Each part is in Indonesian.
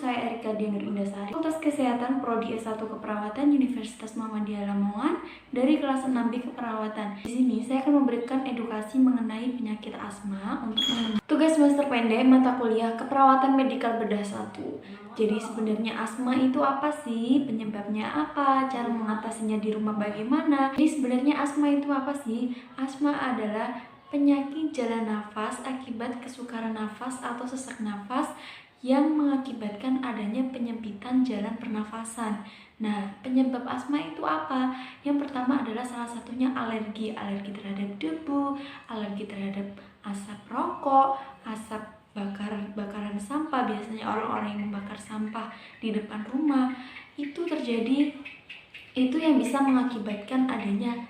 saya Erika Dian Indasari, Fakultas Kesehatan Prodi S1 Keperawatan Universitas Muhammadiyah Lamongan dari kelas 6B Keperawatan. Di sini saya akan memberikan edukasi mengenai penyakit asma untuk tugas semester pendek mata kuliah Keperawatan Medikal Bedah 1. Jadi sebenarnya asma itu apa sih? Penyebabnya apa? Cara mengatasinya di rumah bagaimana? Jadi sebenarnya asma itu apa sih? Asma adalah penyakit jalan nafas akibat kesukaran nafas atau sesak nafas yang mengakibatkan adanya penyempitan jalan pernafasan. Nah, penyebab asma itu apa? Yang pertama adalah salah satunya alergi terhadap debu, alergi terhadap asap rokok, asap bakaran sampah. Biasanya orang-orang yang membakar sampah di depan rumah itu terjadi, itu yang bisa mengakibatkan adanya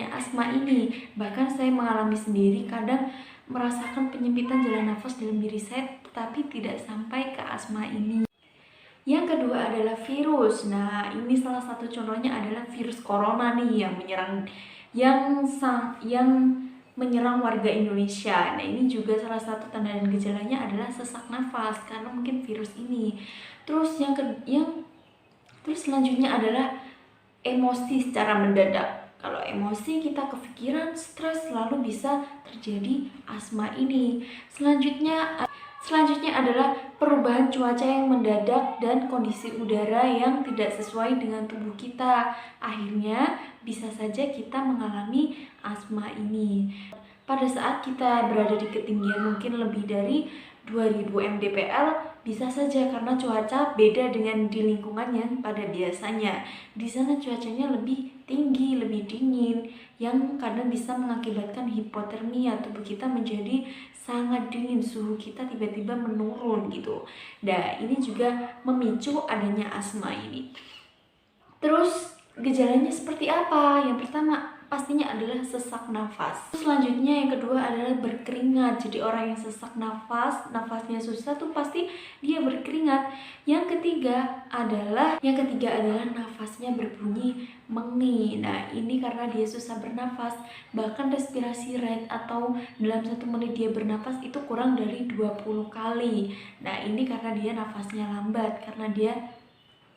asma ini. Bahkan saya mengalami sendiri, kadang merasakan penyempitan jalan nafas dalam diri saya, tetapi tidak sampai ke asma ini. Yang kedua adalah virus. Nah, ini salah satu contohnya adalah virus corona nih yang menyerang warga Indonesia. Nah, ini juga salah satu tanda dan gejalanya adalah sesak nafas karena mungkin virus ini. Terus terus selanjutnya adalah emosi secara mendadak. Kalau emosi kita kepikiran, stres, lalu bisa terjadi asma ini. Selanjutnya adalah perubahan cuaca yang mendadak dan kondisi udara yang tidak sesuai dengan tubuh kita. Akhirnya bisa saja kita mengalami asma ini. Pada saat kita berada di ketinggian mungkin lebih dari 2000 mdpl, bisa saja karena cuaca beda dengan di lingkungan yang pada biasanya. Di sana cuacanya lebih tinggi, lebih dingin, yang kadang bisa mengakibatkan hipotermia, tubuh kita menjadi sangat dingin, suhu kita tiba-tiba menurun gitu. Nah, ini juga memicu adanya asma ini. Terus gejalanya seperti apa? Yang pertama pastinya adalah sesak nafas. Selanjutnya yang kedua adalah berkeringat. Jadi orang yang sesak nafasnya susah tuh pasti dia berkeringat. Yang ketiga adalah nafasnya berbunyi mengi. Nah, ini karena dia susah bernafas. Bahkan respirasi rate atau dalam 1 menit dia bernafas itu kurang dari 20 kali. Nah, ini karena dia nafasnya lambat, karena dia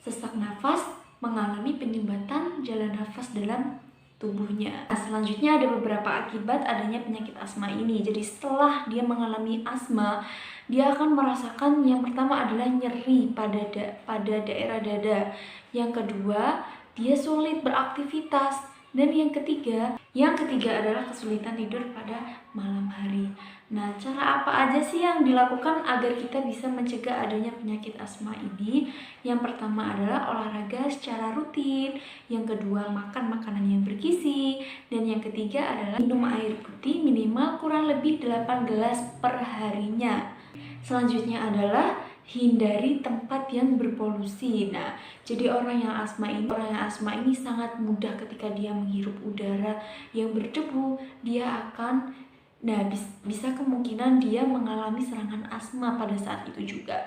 sesak nafas, mengalami penyumbatan jalan nafas dalam tubuhnya. Nah, selanjutnya ada beberapa akibat adanya penyakit asma ini. Jadi setelah dia mengalami asma, dia akan merasakan yang pertama adalah nyeri pada daerah dada. Yang kedua, dia sulit beraktivitas. Dan yang ketiga adalah kesulitan tidur pada malam hari. Nah, cara apa aja sih yang dilakukan agar kita bisa mencegah adanya penyakit asma ini? Yang pertama adalah olahraga secara rutin. Yang kedua, makan makanan yang bergizi. Dan yang ketiga adalah minum air putih minimal kurang lebih 8 gelas per harinya. Selanjutnya adalah hindari tempat yang berpolusi. Nah, jadi orang yang asma ini sangat mudah ketika dia menghirup udara yang berdebu, dia akan bisa kemungkinan dia mengalami serangan asma pada saat itu juga.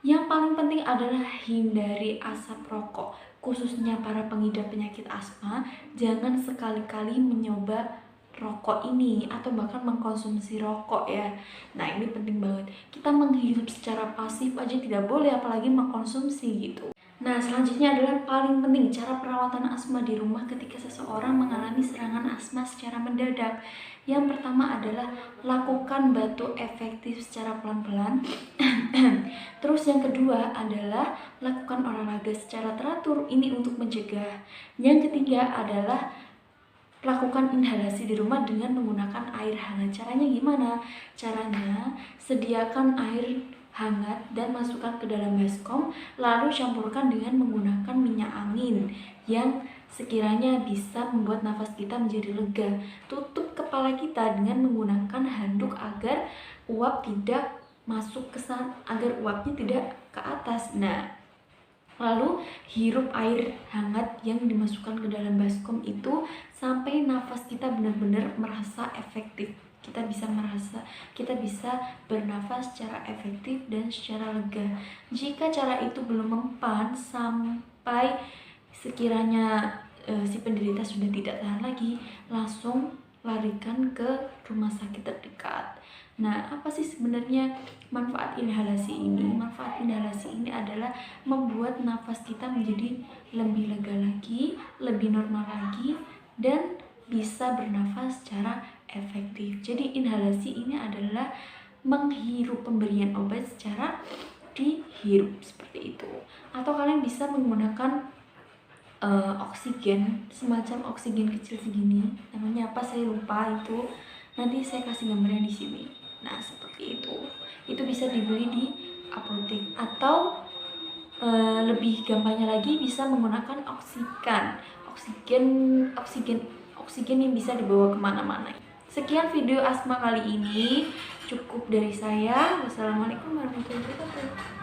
Yang paling penting adalah hindari asap rokok. Khususnya para pengidap penyakit asma, jangan sekali-kali mencoba rokok ini atau bahkan mengkonsumsi rokok ya. Nah, ini penting banget. Kita menghirup secara pasif aja tidak boleh, apalagi mengkonsumsi gitu. Nah, selanjutnya adalah paling penting cara perawatan asma di rumah ketika seseorang mengalami serangan asma secara mendadak. Yang pertama adalah lakukan batuk efektif secara pelan-pelan. Terus yang kedua adalah lakukan olahraga secara teratur, ini untuk mencegah. Yang ketiga adalah lakukan inhalasi di rumah dengan menggunakan air hangat. Caranya gimana? Caranya sediakan air hangat dan masukkan ke dalam baskom, lalu campurkan dengan menggunakan minyak angin yang sekiranya bisa membuat nafas kita menjadi lega. Tutup kepala kita dengan menggunakan handuk agar uap tidak masuk ke sana, agar uapnya tidak ke atas. Nah, lalu hirup air hangat yang dimasukkan ke dalam baskom itu sampai nafas kita benar-benar merasa efektif. Kita bisa bernafas secara efektif dan secara lega. Jika cara itu belum mempan sampai sekiranya si penderita sudah tidak tahan lagi, langsung larikan ke rumah sakit terdekat. Nah, apa sih sebenarnya manfaat inhalasi ini? Manfaat inhalasi ini adalah membuat nafas kita menjadi lebih lega lagi, lebih normal lagi, dan bisa bernafas secara efektif. Jadi inhalasi ini adalah menghirup pemberian obat secara dihirup seperti itu. Atau kalian bisa menggunakan oksigen, semacam oksigen kecil segini, namanya apa saya lupa itu, nanti saya kasih gambarnya di sini. Nah seperti itu bisa dibeli di apotek, atau lebih gampangnya lagi bisa menggunakan oksigen yang bisa dibawa kemana-mana. Sekian video asma kali ini, cukup dari saya. Wassalamualaikum warahmatullahi wabarakatuh.